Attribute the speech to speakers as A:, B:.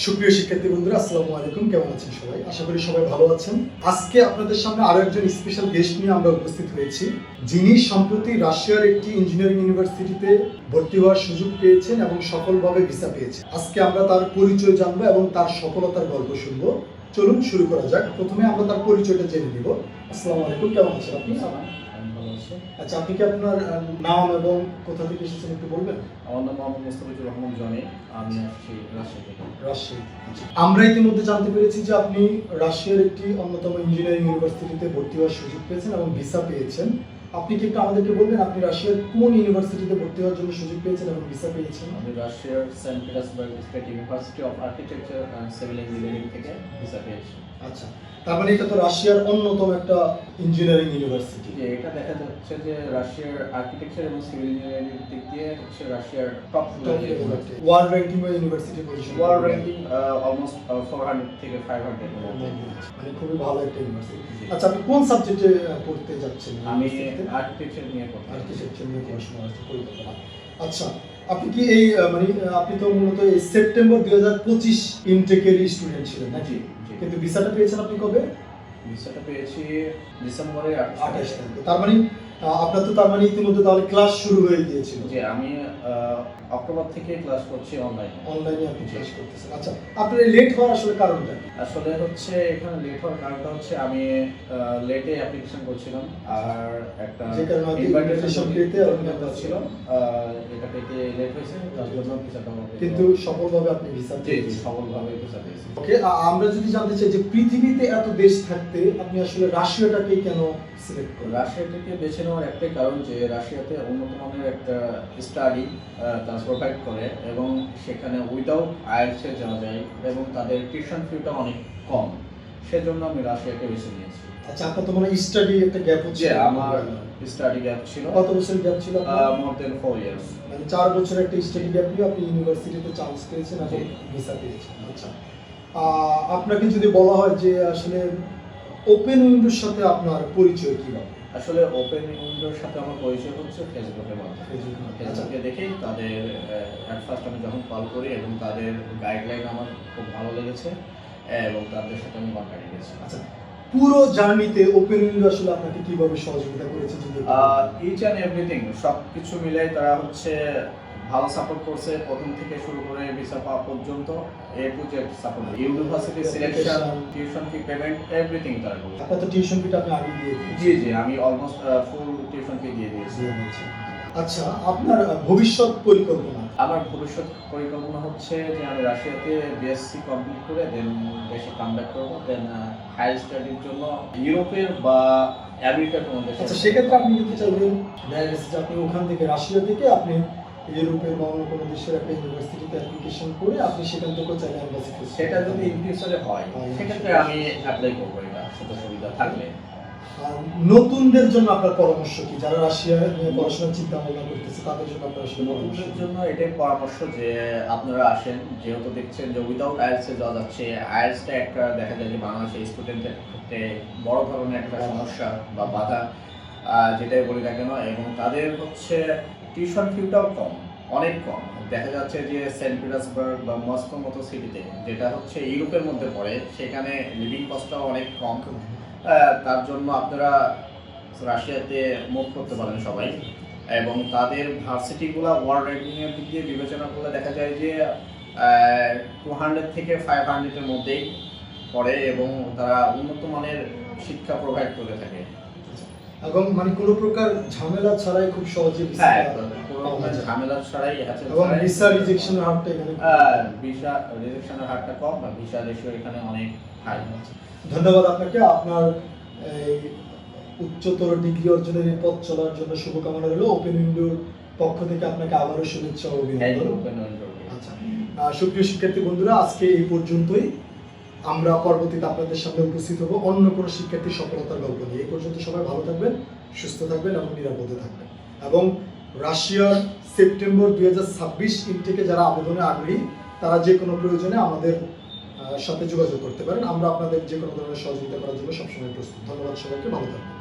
A: সুপ্রিয় শিক্ষার্থী বন্ধুরা, আসসালামু আলাইকুম। কেমন আছেন সবাই? আশা করি সবাই ভালো আছেন। আজকে আপনাদের সামনে আরো একজন স্পেশাল গেস্ট নিয়ে আমরা উপস্থিত হয়েছি, যিনি সম্প্রতি রাশিয়ার একটি ইঞ্জিনিয়ারিং ইউনিভার্সিটিতে ভর্তি হওয়ার সুযোগ পেয়েছেন এবং সফলভাবে ভিসা পেয়েছেন। আজকে আমরা তার পরিচয় জানবো এবং তার সফলতার গল্প শুনবো। চলুন শুরু করা যাক। প্রথমে আমরা তার পরিচয়টা জেনে নিব। আসসালামু আলাইকুম, কেমন আছেন আপনি? আচ্ছা, আপনি কি আপনার নাম এবং কোথা থেকে এসেছেন একটু বলবেন?
B: আমার নাম মোহাম্মদ মুস্তাফিজুর রহমান জনি। আমি আসছি রাজশাহী থেকে।
A: রাজশাহী। আমরা ইতিমধ্যে জানতে পেরেছি যে আপনি রাশিয়ার একটি অন্যতম ইঞ্জিনিয়ারিং ইউনিভার্সিটিতে ভর্তি হওয়ার সুযোগ পেয়েছেন এবং ভিসা পেয়েছেন। আপনি কি একটু আমাদেরকে বলবেন আপনি রাশিয়ার কোন ইউনিভার্সিটিতে ভর্তি হওয়ার জন্য সুযোগ পেয়েছেন এবং ভিসা পেয়েছেন?
B: আমি রাশিয়ার Saint Petersburg State University of Architecture and Civil Engineering থেকে ভিসা পেয়েছি।
A: আচ্ছা, তার মানে এটা তো রাশিয়ার অন্যতম একটা ইঞ্জিনিয়ারিং ইউনিভার্সিটি।
B: যে এটা দেখা যাচ্ছে যে রাশিয়ার আর্কিটেকচার এবং সিভিল ইঞ্জিনিয়ারিং দিক দিয়ে হচ্ছে রাশিয়ার top
A: world ranking university position,
B: world ranking almost 400 থেকে 500
A: মানে খুবই ভালো একটা ইউনিভার্সিটি। আচ্ছা, আপনি কোন সাবজেক্টে পড়তে যাচ্ছেন?
B: আমি আর্কিটেকচার নিয়ে
A: আর্কিটেকচার নিয়ে পড়াশোনা করতে। আচ্ছা, আপনি কি এই মানে আপনি তো মূলত এই সেপ্টেম্বর 2025 ইনটেকের স্টুডেন্ট ছিলেন নাকি? কিন্তু ভিসাটা পেয়েছেন আপনি কবে?
B: ভিসাটা পেয়েছি ডিসেম্বরের
A: 28 তারিখে। তার মানে আপনার তো তার মানে ইতিমধ্যে তাহলে ক্লাস শুরু হয়ে গিয়েছিল।
B: যে আমি অক্টোবর থেকে ক্লাস করছি
A: অনলাইনে আপনি ক্লাস করতেছেন। আচ্ছা, আপনার লেট হওয়ার আসলে কারণটা কি?
B: আসলে হচ্ছে এখানে লেট হওয়ার কারণটা হচ্ছে আমি লেটে অ্যাপ্লিকেশন করছিলাম, আর একটা
A: যে কারণে ইনভাইটেশন পেতে
B: ছিল এটা পেতে লেট হয়েছে, তার জন্য ভিসাটা
A: কিন্তু সফলভাবে আপনি ভিসা পেয়েছেন।
B: সফলভাবে ভিসা পেয়েছি।
A: ওকে, আমরা যদি জানতে চাই যে পৃথিবীতে এত দেশ থাকতে আপনি আসলে রাশিয়াটাকে কেন সিলেক্ট করলেন?
B: রাশিয়াটাকে বেছে নেওয়ার একটাই কারণ যে রাশিয়াতে উন্নত মানের একটা স্টাডি তারা প্রোভাইড করে এবং সেখানে উইদাউট আইএলটিএস এ যাওয়া যায় এবং তাদের টিউশন ফিটা অনেক কম, সেজন্য আমি রাশিয়াকে বেছে নিয়েছি।
A: আচ্ছা, আপনার তো মানে স্টাডি একটা গ্যাপ হচ্ছে।
B: আমার স্টাডি গ্যাপ ছিল।
A: কত বছর গ্যাপ ছিল?
B: মোর দেন 4 ইয়ার্স।
A: মানে 4 বছরের একটা স্টাডি গ্যাপ নিয়ে আপনি ইউনিভার্সিটিতে চান্স পেয়েছেন এবং ভিসা পেয়েছেন। আচ্ছা, আপনাকে যদি বলা হয় যে আসলে ওপেন উইন্ডোর সাথে আপনার পরিচয় কিভাবে?
B: আসলে ওপেন উইন্ডোর সাথে আমার পরিচয় হচ্ছে ফেসবুকের মাধ্যমে। ফেসবুকে দেখেই তাদের অ্যাট ফার্স্ট আমি যখন কল করি এবং তাদের গাইডলাইন আমার খুব ভালো লেগেছে এবং তাদের সাথে আমি কন্ট্যাক্ট করেছি।
A: আচ্ছা, পুরো জার্নিতে ওপেন উইন্ডো আসলে আপনাকে কিভাবে সহযোগিতা করেছে?
B: ইচ অ্যান্ড এভরিথিং সব কিছু মিলাই তারা হচ্ছে ভালো সাপোর্ট করছে, প্রথম থেকে শুরু করে ভিসা পাওয়া পর্যন্ত A to Z support. University selection, tuition fee payment, everything তারা করছে।
A: আপনার তো টিউশন ফিটা আপনি আগে দিয়ে দিয়েছেন।
B: জি আমি অলমোস্ট ফুল টিউশন ফি দিয়ে দিয়েছি।
A: আচ্ছা, আপনার ভবিষ্যৎ পরিকল্পনা?
B: আমার ভবিষ্যৎ পরিকল্পনা হচ্ছে যে আমি রাশিয়াতে বিএসসি কমপ্লিট করে দেন দেশে কামব্যাক করবো, দেন হায়ার স্টাডির জন্য ইউরোপের বা আমেরিকার কোনো দেশে।
A: আচ্ছা, সেক্ষেত্রে আপনি যদি চাইবেন যে আপনি ওখান থেকে রাশিয়া থেকে আপনি ইউরোপের বা অন্য কোনো দেশের একটা ইউনিভার্সিটিতে অ্যাপ্লিকেশন করে আপনি সেখান থেকেও চাইলে এমবাসিতে,
B: সেটা যদি ইন ফিউচারে হয় সেক্ষেত্রে আমি অ্যাপ্লাই করবো, এটা সুযোগ সুবিধা থাকলে।
A: নতুনদের জন্য আপনার পরামর্শ কি? যারা রাশিয়া নিয়ে পড়াশোনার চিন্তা ভাবনা করতেছে তাদের জন্য আপনার আসলে
B: নতুনদের জন্য এটাই পরামর্শ যে আপনারা আসেন, যেহেতু দেখছেন যে উইদাউট আইএলটিএস এ যাওয়া যাচ্ছে। আইএলটিএসটা একটা দেখা যায় যে বাংলাদেশের স্টুডেন্টের ক্ষেত্রে বড় ধরনের একটা সমস্যা বা বাধা, যেটাই বলি না কেন, এবং তাদের হচ্ছে টিউশন ফিটাও কম, অনেক কম। দেখা যাচ্ছে যে সেন্ট পিটার্সবার্গ বা মস্কোর মতো সিটিতে, যেটা হচ্ছে ইউরোপের মধ্যে পড়ে, সেখানে লিভিং কস্টটাও অনেক কম। তার জন্য আপনারা রাশিয়াতে মুভ করতে পারেন সবাই, এবং তাদের ভার্সিটিগুলো ওয়ার্ল্ড র্যাঙ্কিংয়ের দিক দিয়ে বিবেচনা করলে দেখা যায় যে 200 থেকে 500-এর মধ্যেই পড়ে এবং তারা উন্নত মানের শিক্ষা প্রোভাইড করে থাকে
A: এবং মানে কোনো প্রকার ঝামেলা ছাড়াই খুব সহজে
B: ঝামেলা ছাড়াই
A: এবং ভিসা রিজেকশনের হারটা এখানে
B: ভিসা রিজেকশনের হারটা কম বা ভিসা রেশিও এখানে অনেক হাই।
A: ধন্যবাদ আপনাকে। আপনার এই উচ্চতর ডিগ্রি অর্জনের এই পথ চলার জন্য শুভকামনা রইল। ওপেন উইন্ডোর পক্ষ থেকে আপনাকে আবারও শুভেচ্ছা ও অভিনন্দন। আচ্ছা, সুপ্রিয় শিক্ষার্থী বন্ধুরা, আজকে এই পর্যন্তই। আমরা পরবর্তীতে আপনাদের সামনে উপস্থিত হব অন্য কোনো শিক্ষার্থীর সফলতার গল্প নিয়ে। এই পর্যন্ত সবাই ভালো থাকবেন, সুস্থ থাকবেন এবং নিরাপদে থাকবেন। এবং রাশিয়ার সেপ্টেম্বর 2026 ইনটেকে যারা আবেদনে আগ্রহী তারা যে কোনো প্রয়োজনে আমাদের সাথে যোগাযোগ করতে পারেন। আমরা আপনাদের যে কোনো ধরনের সহযোগিতা করার জন্য সবসময় প্রস্তুত। ধন্যবাদ সবাইকে, ভালো থাকবেন।